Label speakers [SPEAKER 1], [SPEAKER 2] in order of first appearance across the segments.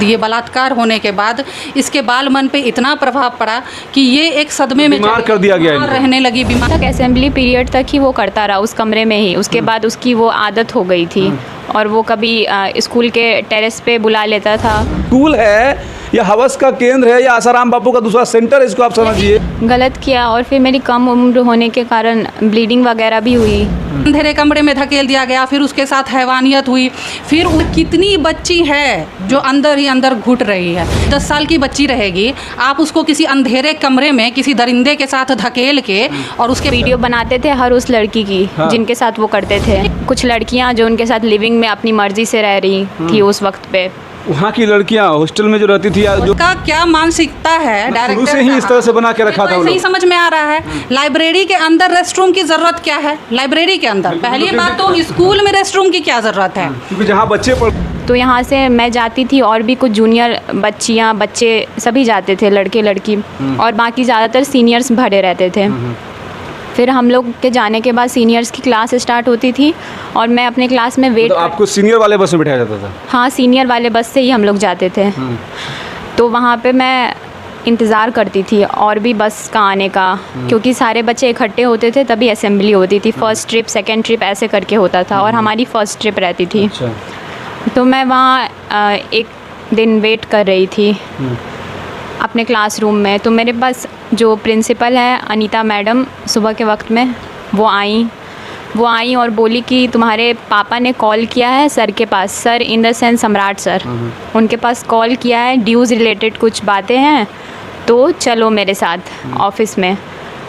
[SPEAKER 1] ये बलात्कार होने के बाद इसके बाल मन पे इतना प्रभाव पड़ा कि ये एक सदमे में
[SPEAKER 2] बीमार कर दिया गया इनको।
[SPEAKER 1] रहने लगी बीमार।
[SPEAKER 3] तक असेंबली पीरियड तक ही वो करता रहा उस कमरे में ही। उसके बाद उसकी वो आदत हो गई थी और वो कभी स्कूल के टेरेस पे बुला लेता था।
[SPEAKER 2] स्कूल है या हवस का केंद्र है या आसाराम बापू का दूसरा सेंटर है, इसको आप समझिए।
[SPEAKER 3] गलत किया और फिर मेरी कम उम्र होने के कारण ब्लीडिंग वगैरह भी हुई।
[SPEAKER 1] अंधेरे कमरे में धकेल दिया गया, फिर उसके साथ हैवानियत हुई। फिर कितनी बच्ची है जो अंदर ही अंदर घुट रही है। 10 साल की बच्ची रहेगी, आप उसको किसी अंधेरे कमरे में किसी दरिंदे के साथ धकेल के और उसके
[SPEAKER 3] वीडियो बनाते थे हर उस लड़की की जिनके साथ वो करते थे। कुछ लड़कियां जो उनके साथ लिविंग में अपनी मर्जी से रह रही थी उस वक्त पे।
[SPEAKER 2] वहाँ की लड़कियाँ हॉस्टल में जो रहती थी जो
[SPEAKER 1] का क्या मानसिकता है डायरेक्टर
[SPEAKER 2] से ही इस तरह से बना के रखा था।
[SPEAKER 1] नहीं समझ में आ रहा है। लाइब्रेरी के अंदर रेस्टरूम की जरूरत क्या है? लाइब्रेरी के अंदर पहली बात तो स्कूल में रेस्टरूम की क्या जरूरत है?
[SPEAKER 2] क्योंकि जहाँ बच्चे
[SPEAKER 3] तो यहाँ से मैं जाती थी और भी कुछ जूनियर बच्चियाँ बच्चे सभी जाते थे, लड़के लड़की, और बाकी ज़्यादातर सीनियर्स भरे रहते थे। फिर हम लोग के जाने के बाद सीनियर्स की क्लास स्टार्ट होती थी और मैं अपने क्लास में वेट
[SPEAKER 2] आपको सीनियर वाले बस में बिठाया जाता था?
[SPEAKER 3] हाँ, सीनियर वाले बस से ही हम लोग जाते थे। तो वहाँ पे मैं इंतज़ार करती थी और भी बस का आने का, क्योंकि सारे बच्चे इकट्ठे होते थे तभी असेंबली होती थी। फर्स्ट ट्रिप, सेकेंड ट्रिप ऐसे करके होता था और हमारी फ़र्स्ट ट्रिप रहती थी। तो मैं वहाँ एक दिन वेट कर रही थी अपने क्लासरूम में। तो मेरे पास जो प्रिंसिपल है अनीता मैडम, सुबह के वक्त में वो आई और बोली कि तुम्हारे पापा ने कॉल किया है सर के पास, सर इन द सेंस सम्राट सर, उनके पास कॉल किया है, ड्यूज़ रिलेटेड कुछ बातें हैं, तो चलो मेरे साथ ऑफिस में।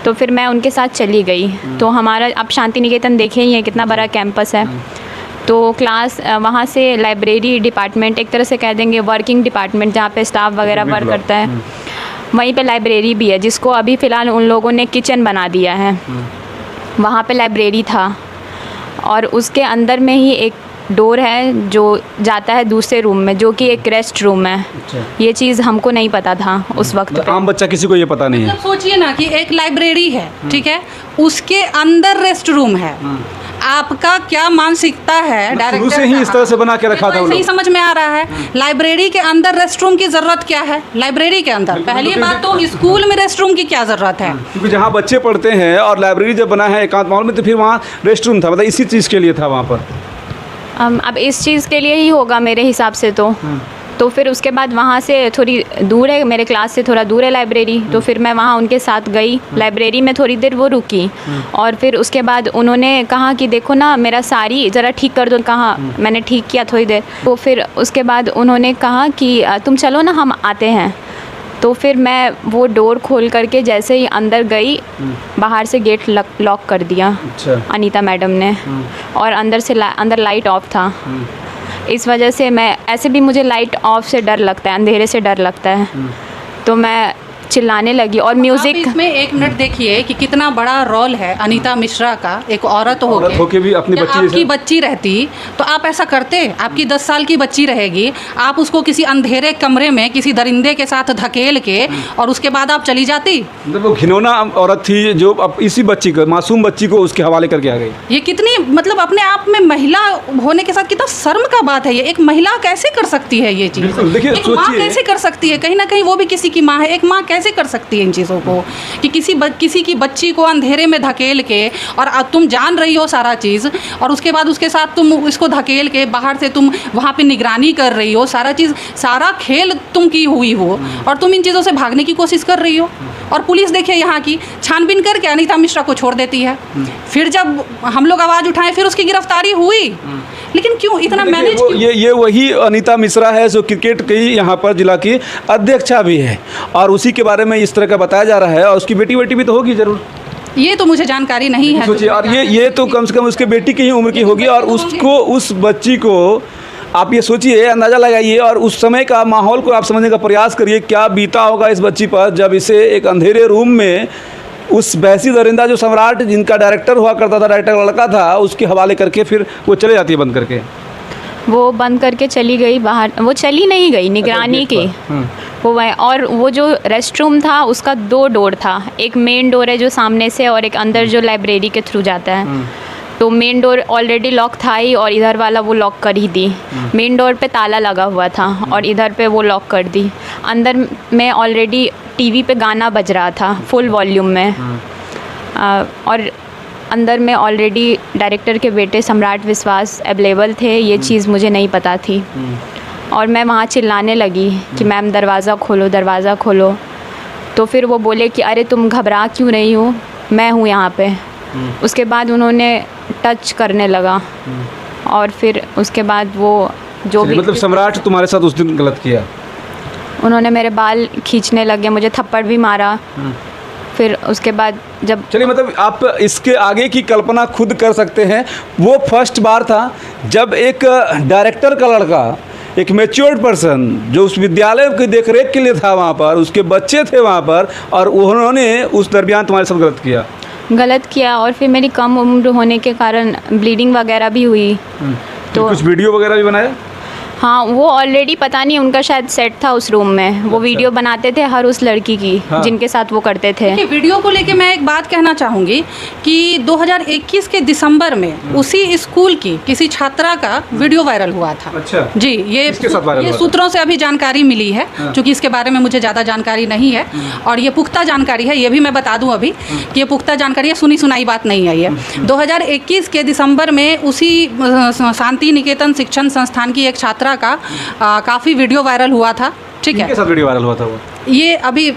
[SPEAKER 3] तो फिर मैं उनके साथ चली गई। तो हमारा आप शांति निकेतन देखे ही है कितना बड़ा कैंपस है। तो क्लास वहाँ से लाइब्रेरी डिपार्टमेंट, एक तरह से कह देंगे वर्किंग डिपार्टमेंट, जहाँ पे स्टाफ वगैरह वर्क करता है, वहीं पे लाइब्रेरी भी है, जिसको अभी फ़िलहाल उन लोगों ने किचन बना दिया है। वहाँ पे लाइब्रेरी था और उसके अंदर में ही एक डोर है जो जाता है दूसरे रूम में, जो कि एक रेस्ट रूम है। ये चीज़ हमको नहीं पता था उस वक्त पे।
[SPEAKER 2] आम बच्चा किसी को ये पता नहीं है।
[SPEAKER 1] सोचिए ना कि एक लाइब्रेरी है, ठीक है, उसके अंदर रेस्ट रूम है। आपका क्या मानसिकता है डायरेक्टर
[SPEAKER 2] से ही इस तरह से बना के रखा था।
[SPEAKER 1] नहीं समझ में आ रहा है। लाइब्रेरी के अंदर रेस्टरूम की जरूरत क्या है? लाइब्रेरी के अंदर पहली बात तो स्कूल में रेस्टरूम की क्या जरूरत है?
[SPEAKER 2] क्योंकि जहाँ बच्चे पढ़ते हैं और लाइब्रेरी जब बना है एकांत माहौल में, तो फिर वहाँ रेस्टरूम था, मतलब इसी चीज़ के लिए था वहाँ पर।
[SPEAKER 3] अब इस चीज़ के लिए ही होगा मेरे हिसाब से। तो फिर उसके बाद वहाँ से थोड़ी दूर है, मेरे क्लास से थोड़ा दूर है लाइब्रेरी। तो फिर मैं वहाँ उनके साथ गई लाइब्रेरी में, थोड़ी देर वो रुकी और फिर उसके बाद उन्होंने कहा कि देखो ना मेरा साड़ी ज़रा ठीक कर दो। कहा मैंने ठीक किया थोड़ी देर। तो फिर उसके बाद उन्होंने कहा कि तुम चलो ना हम आते हैं। तो फिर मैं वो डोर खोल करके जैसे ही अंदर गई, बाहर से गेट लॉक कर दिया अनीता मैडम ने, और अंदर से अंदर लाइट ऑफ था। इस वजह से मैं, ऐसे भी मुझे लाइट ऑफ से डर लगता है, अंधेरे से डर लगता है, तो मैं चिल्लाने लगी। और म्यूजिक
[SPEAKER 1] इसमें एक मिनट देखिए कि कितना बड़ा रोल है अनीता मिश्रा का। एक औरत होके
[SPEAKER 2] भी अपनी बच्ची,
[SPEAKER 1] आपकी बच्ची रहती तो आप ऐसा करते? आपकी 10 साल की बच्ची रहेगी, आप उसको किसी अंधेरे कमरे में किसी दरिंदे के साथ धकेल के और उसके बाद आप चली जाती?
[SPEAKER 2] वो घिनौना औरत थी जो अब इसी बच्ची को, मासूम बच्ची को उसके हवाले करके आ गई।
[SPEAKER 1] ये कितनी, मतलब अपने आप में महिला होने के साथ कितना शर्म का बात है। ये एक महिला कैसे कर सकती है ये चीज़? एक माँ कैसे कर सकती है? कहीं ना कहीं वो भी किसी की माँ है। एक माँ कैसे कर सकती है इन चीज़ों को कि किसी की बच्ची को अंधेरे में धकेल के, और तुम जान रही हो सारा चीज़, और उसके बाद उसके साथ तुम इसको धकेल के बाहर से तुम वहाँ पे निगरानी कर रही हो, सारा चीज़, सारा खेल तुम की हुई हो, और तुम इन चीज़ों से भागने की कोशिश कर रही हो। और पुलिस देखिए यहाँ की छानबीन करके अनीता मिश्रा को छोड़ देती है। फिर जब हम लोग आवाज़ उठाएं फिर उसकी गिरफ्तारी हुई, लेकिन क्यों इतना मैनेज?
[SPEAKER 2] ये वही अनीता मिश्रा है जो क्रिकेट की यहाँ पर जिला की अध्यक्षा भी है, और उसी के बारे में इस तरह का बताया जा रहा है। और उसकी बेटी भी तो होगी जरूर।
[SPEAKER 1] ये तो मुझे जानकारी नहीं है।
[SPEAKER 2] सोचिए, और ये तो कम से कम उसके बेटी की ही उम्र की होगी, और उसको, उस बच्ची को आप ये सोचिए, अंदाज़ा लगाइए, और उस समय का माहौल को आप समझने का प्रयास करिए, क्या बीता होगा इस बच्ची पर जब इसे एक अंधेरे रूम में उस बहसी दरिंदा जो सम्राट, जिनका डायरेक्टर हुआ करता था, डायरेक्टर लड़का था, उसके हवाले करके फिर वो चले जाती है बंद करके।
[SPEAKER 3] वो बंद करके चली गई बाहर। वो चली नहीं गई, निगरानी की वो वह। और वो जो रेस्ट रूम था उसका 2 डोर था, एक मेन डोर है जो सामने से, और एक अंदर जो लाइब्रेरी के थ्रू जाता है। तो मेन डोर ऑलरेडी लॉक था ही और इधर वाला वो लॉक कर ही दी। मेन डोर पे ताला लगा हुआ था और इधर पे वो लॉक कर दी। अंदर में ऑलरेडी टीवी पे गाना बज रहा था फुल वॉल्यूम में। और अंदर में ऑलरेडी डायरेक्टर के बेटे सम्राट विश्वास अवेलेबल थे, ये चीज़ मुझे नहीं पता थी। और मैं वहाँ चिल्लाने लगी कि मैम दरवाज़ा खोलो, दरवाज़ा खोलो। तो फिर वो बोले कि अरे तुम घबरा क्यों रही हो, मैं हूँ यहाँ पे। उसके बाद उन्होंने टच करने लगा और फिर उसके बाद वो जो भी
[SPEAKER 2] मतलब सम्राट तुम्हारे साथ उस दिन गलत किया?
[SPEAKER 3] उन्होंने मेरे बाल खींचने लगे, मुझे थप्पड़ भी मारा। फिर उसके बाद जब
[SPEAKER 2] चलिए, मतलब आप इसके आगे की कल्पना खुद कर सकते हैं। वो फर्स्ट बार था जब एक डायरेक्टर का लड़का, एक मैच्योर्ड पर्सन जो उस विद्यालय की देखरेख के लिए था वहाँ पर, उसके बच्चे थे वहाँ पर, और उन्होंने उस दरमियान तुम्हारे साथ गलत किया। और फिर मेरी कम उम्र होने के कारण ब्लीडिंग वगैरह भी हुई। तो कुछ वीडियो वगैरह भी बनाया?
[SPEAKER 3] हाँ, वो ऑलरेडी पता नहीं उनका शायद सेट था उस रूम में। वो वीडियो बनाते थे हर उस लड़की की, हाँ, जिनके साथ वो करते थे।
[SPEAKER 1] वीडियो को लेके मैं एक बात कहना चाहूँगी कि 2021 के दिसंबर में उसी स्कूल की किसी छात्रा का वीडियो वायरल हुआ था।
[SPEAKER 2] अच्छा
[SPEAKER 1] जी, ये सूत्रों से अभी जानकारी मिली है, क्योंकि इसके बारे में मुझे ज़्यादा जानकारी नहीं है और ये पुख्ता जानकारी है, ये भी मैं बता दूँ अभी कि ये पुख्ता जानकारी है, सुनी सुनाई बात नहीं है ये। 2021 के दिसंबर में उसी शांति निकेतन शिक्षण संस्थान की एक छात्रा का काफ़ी वीडियो वायरल हुआ था। ठीक है,
[SPEAKER 2] किसके साथ वीडियो वायरल हुआ था वो?
[SPEAKER 1] ये अभी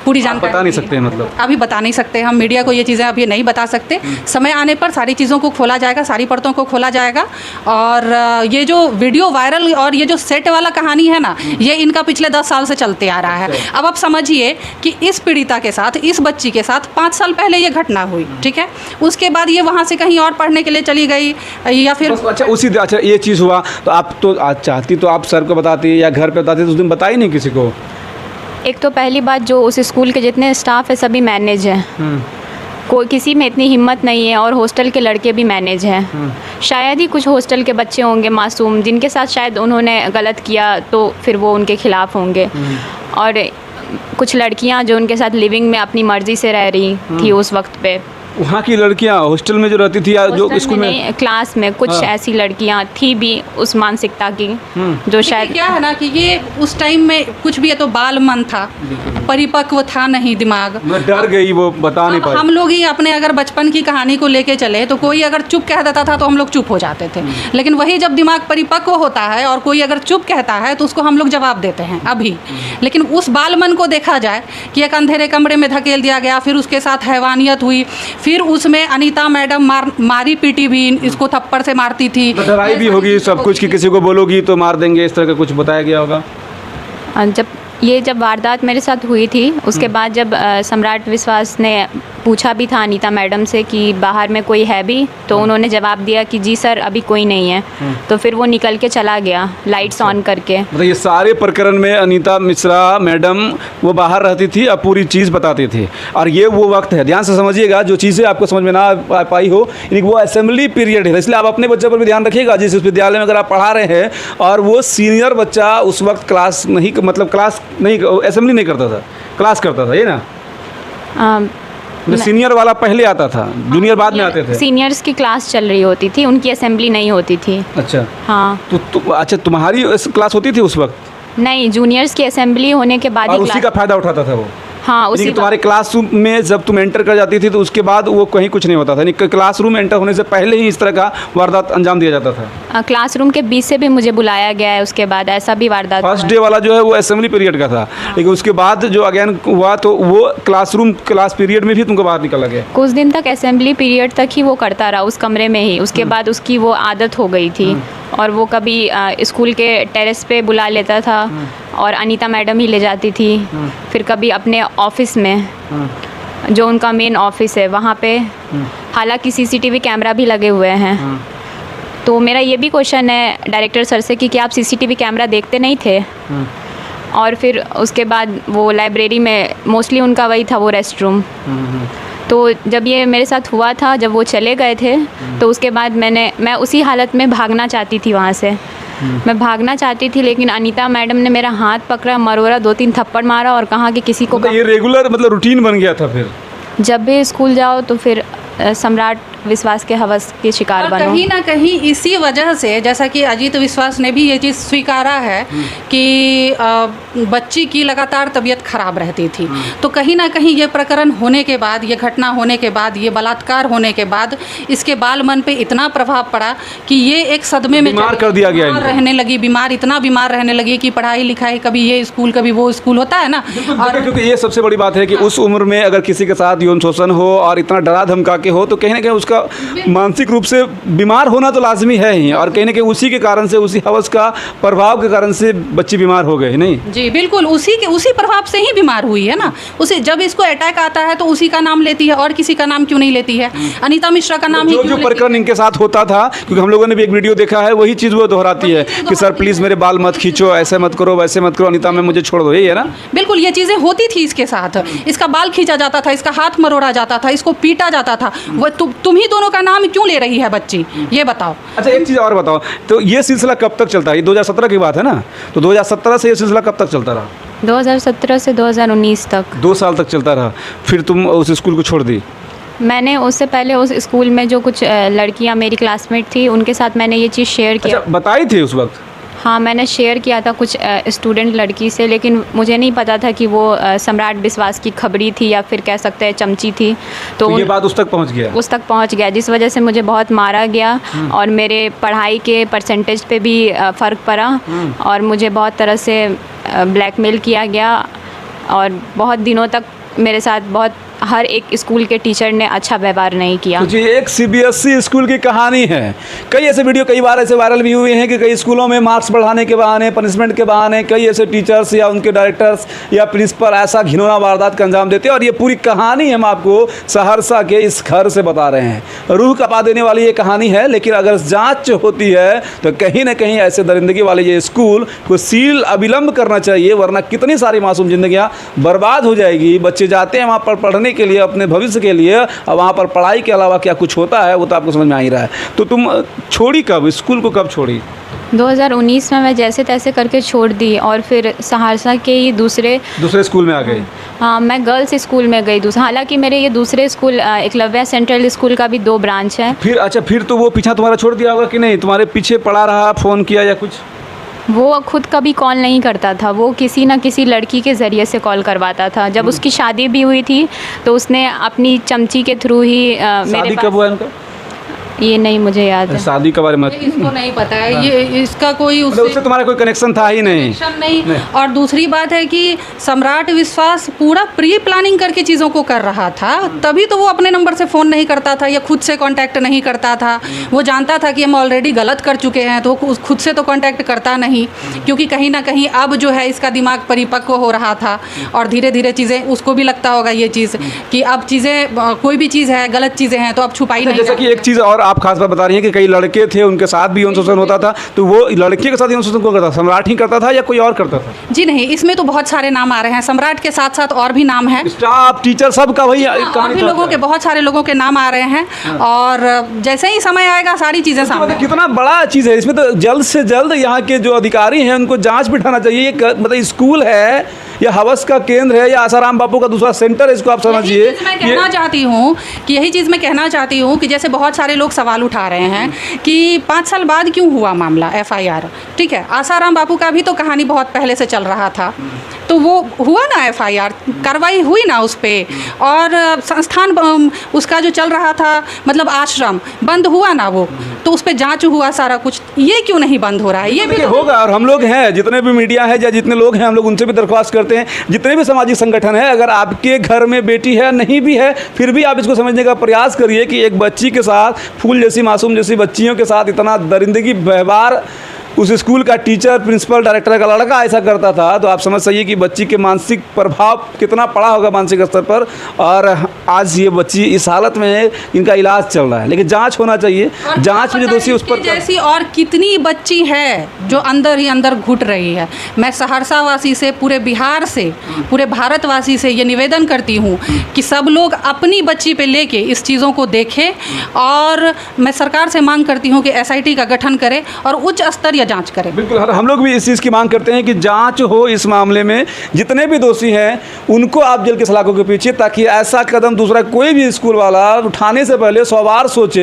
[SPEAKER 1] पूरी जानकारी
[SPEAKER 2] बता नहीं सकते, मतलब
[SPEAKER 1] अभी बता नहीं सकते हम, मीडिया को ये चीज़ें अभी नहीं बता सकते। समय आने पर सारी चीज़ों को खोला जाएगा, सारी परतों को खोला जाएगा। और ये जो वीडियो वायरल और ये जो सेट वाला कहानी है ना, ये इनका पिछले 10 साल से चलते आ रहा है। अब आप समझिए कि इस पीड़िता के साथ, इस बच्ची के साथ 5 साल पहले ये घटना हुई। ठीक है, उसके बाद ये वहाँ से कहीं और पढ़ने के लिए चली गई या फिर
[SPEAKER 2] अच्छा ये चीज़ हुआ तो आप तो चाहती तो आप सर को बताती या घर पे बताती, तो उस दिन बताई नहीं किसी को?
[SPEAKER 3] एक तो पहली बात, जो उस स्कूल के जितने स्टाफ है सभी मैनेज हैं, कोई किसी में इतनी हिम्मत नहीं है। और हॉस्टल के लड़के भी मैनेज हैं। शायद ही कुछ हॉस्टल के बच्चे होंगे मासूम, जिनके साथ शायद उन्होंने गलत किया तो फिर वो उनके खिलाफ होंगे। और कुछ लड़कियां जो उनके साथ लिविंग में अपनी मर्ज़ी से रह रही थी उस वक्त पे।
[SPEAKER 2] वहाँ की लड़कियाँ हॉस्टल में जो रहती थी या जो स्कूल में?
[SPEAKER 3] क्लास में कुछ ऐसी लड़कियाँ थी भी उस मानसिकता की, जो शायद
[SPEAKER 1] क्या है ना कि ये उस टाइम में कुछ भी है तो बाल मन था, परिपक्व था नहीं दिमाग,
[SPEAKER 2] डर गई, वो बता नहीं पाई।
[SPEAKER 1] हम लोग ही अपने अगर बचपन की कहानी को लेके चले तो कोई अगर चुप कह देता था तो हम लोग चुप हो जाते थे, लेकिन वही जब दिमाग परिपक्व होता है और कोई अगर चुप कहता है तो उसको हम लोग जवाब देते हैं अभी। लेकिन उस बाल मन को देखा जाए कि एक अंधेरे कमरे में धकेल दिया गया, फिर उसके साथ हैवानियत हुई, फिर उसमें अनीता मैडम मारी पीटी भी, इसको थप्पड़ से मारती थी,
[SPEAKER 2] डराई भी होगी सब कुछ कि किसी को बोलोगी तो मार देंगे, इस तरह का कुछ बताया गया होगा।
[SPEAKER 3] जब वारदात मेरे साथ हुई थी उसके बाद जब सम्राट विश्वास ने पूछा भी था अनीता मैडम से कि बाहर में कोई है भी, तो उन्होंने जवाब दिया कि जी सर अभी कोई नहीं है। तो फिर वो निकल के चला गया लाइट्स ऑन करके।
[SPEAKER 2] मतलब ये सारे प्रकरण में अनीता मिश्रा मैडम वो बाहर रहती थी और पूरी चीज़ बताती थी। और ये वो वक्त है, ध्यान से समझिएगा, जो चीज़ें आपको समझ में ना पाई हो, वो असेंबली पीरियड है, इसलिए आप अपने बच्चे पर भी ध्यान रखिएगा। जिस विद्यालय में अगर आप पढ़ा रहे हैं और वो सीनियर बच्चा उस वक्त क्लास नहीं, मतलब क्लास नहीं, असेंबली नहीं करता था, क्लास करता था, ये ना सीनियर वाला पहले आता था, जूनियर बाद में आते थे।
[SPEAKER 3] सीनियर्स की क्लास चल रही होती थी, उनकी असेंबली नहीं होती थी।
[SPEAKER 2] अच्छा,
[SPEAKER 3] हाँ।
[SPEAKER 2] अच्छा, तुम्हारी क्लास होती थी उस वक्त?
[SPEAKER 3] नहीं, जूनियर्स की असेंबली होने के बाद ही
[SPEAKER 2] उसी का फायदा उठाता था वो।
[SPEAKER 3] हाँ, उसी
[SPEAKER 2] तुम्हारे क्लासरूम में जब तुम एंटर कर जाती थी तो उसके बाद वो कहीं कुछ नहीं होता था, क्लासरूम एंटर होने से पहले ही इस तरह का वारदात अंजाम दिया जाता था।
[SPEAKER 3] क्लासरूम के बीच से भी मुझे बुलाया गया है, उसके बाद ऐसा भी वारदात।
[SPEAKER 2] फर्स्ट डे वाला जो है वो असेंबली पीरियड का था। हाँ। लेकिन उसके बाद जो अगेन हुआ तो वो क्लास पीरियड में भी तुमको बाहर निकला गया।
[SPEAKER 3] कुछ दिन तक असेंबली पीरियड तक ही वो करता रहा उस कमरे में ही, उसके बाद उसकी वो आदत हो गई थी और वो कभी स्कूल के टेरेस पे बुला लेता था और अनीता मैडम ही ले जाती थी। फिर कभी अपने ऑफिस में, जो उनका मेन ऑफिस है वहाँ पे, हालांकि सीसीटीवी कैमरा भी लगे हुए हैं। तो मेरा ये भी क्वेश्चन है डायरेक्टर सर से कि क्या आप सीसीटीवी कैमरा देखते नहीं थे? और फिर उसके बाद वो लाइब्रेरी में, मोस्टली उनका वही था वो रेस्ट रूम। तो जब ये मेरे साथ हुआ था, जब वो चले गए थे, तो उसके बाद मैं उसी हालत में भागना चाहती थी वहाँ से। मैं भागना चाहती थी, लेकिन अनीता मैडम ने मेरा हाथ पकड़ा, मरोड़ा, 2-3 थप्पड़ मारा और कहा कि किसी को।
[SPEAKER 2] ये रेगुलर मतलब रूटीन बन गया था फिर?
[SPEAKER 3] जब भी स्कूल जाओ तो फिर सम्राट विश्वास के हवस के शिकार
[SPEAKER 1] और
[SPEAKER 3] बनूं।
[SPEAKER 1] कहीं ना कहीं इसी वजह से, जैसा कि अजीत विश्वास ने भी ये चीज़ स्वीकारा है कि बच्ची की लगातार तबीयत खराब रहती थी, तो कहीं ना कहीं ये प्रकरण होने के बाद, ये घटना होने के बाद, ये बलात्कार होने के बाद इसके बाल मन पे इतना प्रभाव पड़ा कि ये एक सदमे में
[SPEAKER 2] बीमार कर दिया गया
[SPEAKER 1] बीमार रहने लगी, इतना बीमार रहने लगी कि पढ़ाई लिखाई, कभी ये स्कूल कभी वो स्कूल, होता है ना।
[SPEAKER 2] और क्योंकि ये सबसे बड़ी बात है कि उस उम्र में अगर किसी के साथ यौन शोषण हो और इतना डरा धमका के हो, तो कहीं ना कहीं उसका मानसिक रूप से बीमार होना तो लाजमी है ही, और कहीं ना कहीं उसी के कारण से, उसी हवस का प्रभाव के कारण से बच्ची बीमार हो गए, नहीं
[SPEAKER 1] जी बिल्कुल, उसी प्रभाव से ही बीमार हुई है ना। उसे जब इसको अटैक आता है तो उसी का नाम लेती है, और किसी का नाम क्यों नहीं लेती है? अनीता मिश्रा का नाम ही
[SPEAKER 2] जो प्रकरण इनके साथ होता था, क्योंकि हम लोगों ने भी एक वीडियो देखा है, वही चीज़ वो दोहराती है कि सर प्लीज़ मेरे बाल मत खींचो, ऐसे मत करो, वैसे मत करो, अनीता में मुझे छोड़ दो, यही है ना।
[SPEAKER 1] बिल्कुल, ये चीज़ें होती थी इसके साथ। इसका बाल खींचा जाता था, इसका हाथ मरोड़ा जाता था, इसको पीटा जाता था। वो तुम ही दोनों का नाम क्यों ले रही है बच्ची, ये बताओ।
[SPEAKER 2] अच्छा एक चीज़ और बताओ, तो ये सिलसिला कब तक चलता है? ये 2017 की बात है ना, तो 2017 से ये सिलसिला कब तक चलता रहा?
[SPEAKER 3] 2017 से 2019 तक।
[SPEAKER 2] 2 साल तक चलता रहा, फिर तुम उस स्कूल को छोड़ दी?
[SPEAKER 3] मैंने उससे पहले उस स्कूल में जो कुछ लड़कियां मेरी क्लासमेट थी, उनके साथ मैंने ये चीज़ शेयर किया।
[SPEAKER 2] अच्छा, बताई थी उस वक्त?
[SPEAKER 3] हाँ, मैंने शेयर किया था कुछ स्टूडेंट लड़की से, लेकिन मुझे नहीं पता था कि वो सम्राट विश्वास की खबरी थी या फिर कह सकते हैं चमची थी।
[SPEAKER 2] तो ये बात उस तक पहुंच गया?
[SPEAKER 3] उस तक पहुंच गया, जिस वजह से मुझे बहुत मारा गया और मेरे पढ़ाई के परसेंटेज पे भी फ़र्क पड़ा, और मुझे बहुत तरह से ब्लैकमेल किया गया, और बहुत दिनों तक मेरे साथ बहुत हर एक स्कूल के टीचर ने अच्छा व्यवहार नहीं किया।
[SPEAKER 2] तो ये एक सीबीएसई स्कूल की कहानी है। कई ऐसे वीडियो कई बार ऐसे वायरल भी हुए हैं कि कई स्कूलों में मार्क्स बढ़ाने के बहाने, पनिशमेंट के बहाने कई ऐसे टीचर्स या उनके डायरेक्टर्स या प्रिंसिपल ऐसा घिनौना वारदात का अंजाम देते हैं, और ये पूरी कहानी हम आपको सहरसा के इस घर से बता रहे हैं। रूह कपा देने वाली ये कहानी है, लेकिन अगर जाँच होती है तो कहीं ना कहीं ऐसे दरिंदगी वाले ये स्कूल को सील अविलंब करना चाहिए, वरना कितनी सारी मासूम जिंदगियाँ बर्बाद हो जाएगी। बच्चे जाते हैं वहाँ पर पढ़ने के लिए, अपने भविष्य के लिए, और वहाँ पर पढ़ाई के अलावा क्या कुछ होता है वो तो आपको समझ में आ ही रहा है। तो तुम छोड़ी कब स्कूल को, कब छोड़ी?
[SPEAKER 3] 2019 में मैं जैसे तैसे करके छोड़ दी, और फिर सहरसा के ही दूसरे
[SPEAKER 2] स्कूल में आ गई।
[SPEAKER 3] हाँ, मैं गर्ल्स स्कूल में गई दूसरा। हालांकि मेरे ये दूसरे स्कूल एकलव्य सेंट्रल स्कूल का भी 2 ब्रांच है।
[SPEAKER 2] फिर अच्छा, फिर तो वो पीछा तुम्हारा छोड़ दिया होगा कि नहीं? तुम्हारे पीछे पड़ा रहा, फ़ोन किया या कुछ?
[SPEAKER 3] वो खुद कभी कॉल नहीं करता था, वो किसी न किसी लड़की के ज़रिए से कॉल करवाता था। जब उसकी शादी भी हुई थी तो उसने अपनी चमची के थ्रू ही मेरे
[SPEAKER 2] शादी
[SPEAKER 3] पास।
[SPEAKER 2] कब हुआ इनका?
[SPEAKER 3] ये नहीं मुझे याद है।
[SPEAKER 2] शादी के बारे में
[SPEAKER 1] इसको नहीं पता है, ये इसका कोई
[SPEAKER 2] उससे तुम्हारा कोई कनेक्शन था ही नहीं?
[SPEAKER 1] नहीं। और दूसरी बात है कि सम्राट विश्वास पूरा प्री प्लानिंग करके चीज़ों को कर रहा था, तभी तो वो अपने नंबर से फ़ोन नहीं करता था या खुद से कांटेक्ट नहीं करता था। वो जानता था कि हम ऑलरेडी गलत कर चुके हैं, तो खुद से तो कांटेक्ट करता नहीं, क्योंकि कहीं ना कहीं अब जो है इसका दिमाग परिपक्व हो रहा था, और धीरे धीरे चीज़ें, उसको भी लगता होगा ये चीज़ कि अब चीज़ें, कोई भी चीज़ है, गलत चीज़ें हैं तो अब छुपाई नहीं।
[SPEAKER 2] जैसा कि एक चीज़ और आप खास बात बता रही हैं कि कई लड़के थे उनके साथ भी यौन शोषण होता था, तो वो लड़के के साथ यौन शोषण कौन करता था? सम्राट ही करता था या कोई और करता था?
[SPEAKER 1] जी नहीं, इसमें तो बहुत सारे नाम आ रहे हैं, सम्राट के साथ साथ और भी नाम है,
[SPEAKER 2] स्टाफ, टीचर, सब का वही
[SPEAKER 1] और भी लोगों के, बहुत सारे लोगों के नाम आ रहे हैं। और जैसे ही समय आएगा सारी चीज़ें सामने।
[SPEAKER 2] कितना बड़ा चीज़ है इसमें, तो जल्द से जल्द यहाँ के जो अधिकारी हैं उनको जांच बिठाना चाहिए। मतलब स्कूल है या हवस का केंद्र है या आसाराम बापू का दूसरा सेंटर है, इसको आप समझिए।
[SPEAKER 1] मैं कहना चाहती हूँ कि यही चीज़ मैं कहना चाहती हूँ कि जैसे बहुत सारे लोग सवाल उठा रहे हैं कि 5 साल बाद क्यों हुआ मामला FIR, ठीक है, आसाराम बापू का भी तो कहानी बहुत पहले से चल रहा था, तो वो हुआ ना FIR, कार्रवाई हुई ना उस पर, और संस्थान उसका जो चल रहा था, मतलब आश्रम बंद हुआ ना वो, तो उस पर जांच हुआ सारा कुछ। ये क्यों नहीं बंद हो रहा है? ये भी
[SPEAKER 2] होगा। और हम लोग हैं, जितने भी मीडिया है या जितने लोग हैं, हम लोग उनसे भी दरख्वास्त करते हैं, जितने भी सामाजिक संगठन है, अगर आपके घर में बेटी है, नहीं भी है, फिर भी आप इसको समझने का प्रयास करिए कि एक बच्ची के साथ, फूल जैसी मासूम जैसी बच्चियों के साथ इतना दरिंदगी व्यवहार उस स्कूल का टीचर, प्रिंसिपल, डायरेक्टर का लड़का ऐसा करता था, तो आप समझ सकिए कि बच्ची के मानसिक प्रभाव कितना पड़ा होगा मानसिक स्तर पर। और आज ये बच्ची इस हालत में है, इनका इलाज चल रहा है, लेकिन जांच होना चाहिए। जांच में जो दोषी उस पर,
[SPEAKER 1] जैसी और कितनी बच्ची है जो अंदर ही अंदर घुट रही है। मैं सहरसा वासी से, पूरे बिहार से, पूरे भारतवासी से ये निवेदन करती हूँ कि सब लोग अपनी बच्ची पे लेके इस चीज़ों को देखें, और मैं सरकार से मांग करती हूँ कि SIT का गठन करें और उच्च स्तरीय जांच करें।
[SPEAKER 2] बिल्कुल, हम लोग भी इस चीज़ की मांग करते हैं कि जांच हो इस मामले में, जितने भी दोषी हैं उनको आप जेल के सलाखों के पीछे, ताकि ऐसा कदम दूसरा कोई भी स्कूल वाला उठाने से पहले 100 बार सोचे।